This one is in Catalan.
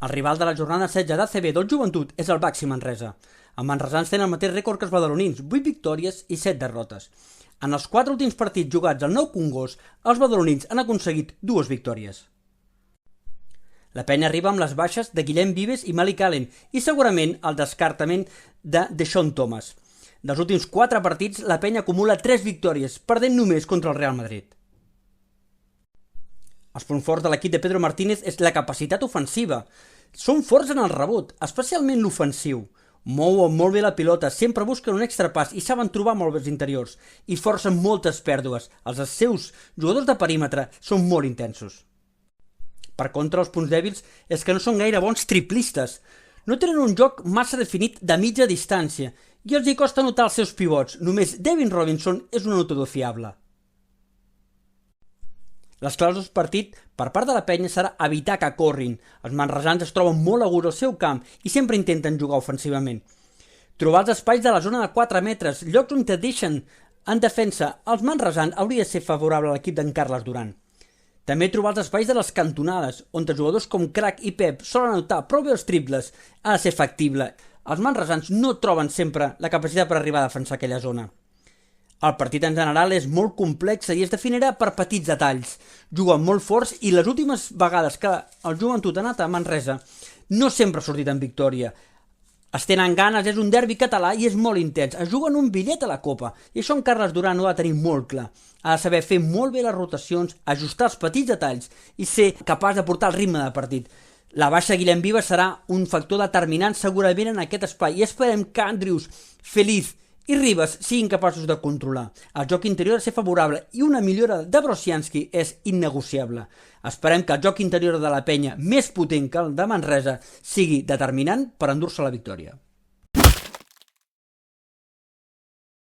El rival de la jornada 16 d'ACB del Joventut és el Baxi Manresa. Els manresans tenen el mateix rècord que els badalonins, 8 victòries i 7 derrotes. En els 4 últims partits jugats al Nou Congost, els badalonins han aconseguit 2 victòries. La penya arriba amb les baixes de Guillem Vives i Malik Allen i segurament el descartament de Deshaun Thomas. Dels últims 4 partits, la penya acumula 3 victòries, perdent només contra el Real Madrid. Els punts forts de l'equip de Pedro Martínez és la capacitat ofensiva. Són forts en el rebot, especialment l'ofensiu. Mouen molt bé la pilota, sempre busquen un extrapàs i saben trobar molt bé els interiors. I forcen moltes pèrdues. Els seus jugadors de perímetre són molt intensos. Per contra, els punts dèbils és que no són gaire bons triplistes. No tenen un joc massa definit de mitja distància i els hi costa notar els seus pivots. Només Devin Robinson és un anotador fiable. Les claus del partit per part de la penya serà evitar que corrin. Els manresans es troben molt aguts al seu camp i sempre intenten jugar ofensivament. Trobar els espais de la zona de 4 metres, llocs on te deixen en defensa els manresans hauria de ser favorable a l'equip d'en Carles Duran. També trobar els espais de les cantonades, on els jugadors com Crac i Pep solen anotar prou bé els triples, ha de ser factible. Els manresans no troben sempre la capacitat per arribar a defensar aquella zona. El partit en general és molt complex i es definirà per petits detalls. Juguen molt forts i les últimes vegades que el Joventut ha anat a Manresa no sempre ha sortit en victòria. Es tenen ganes, és un derbi català i és molt intens. Es juguen un bitllet a la Copa i això en Carles Duran ho ha de tenir molt clar. Ha de saber fer molt bé les rotacions, ajustar els petits detalls i ser capaç de portar el ritme de partit. La baixa de Guillem Vives serà un factor determinant segurament en aquest espai i esperem que Andrius, Feliz i Ribas siguin capaços de controlar. El joc interior ha de ser favorable i una millora de Brosianski és innegociable. Esperem que el joc interior de la penya, més potent que el de Manresa, sigui determinant per endur-se la victòria.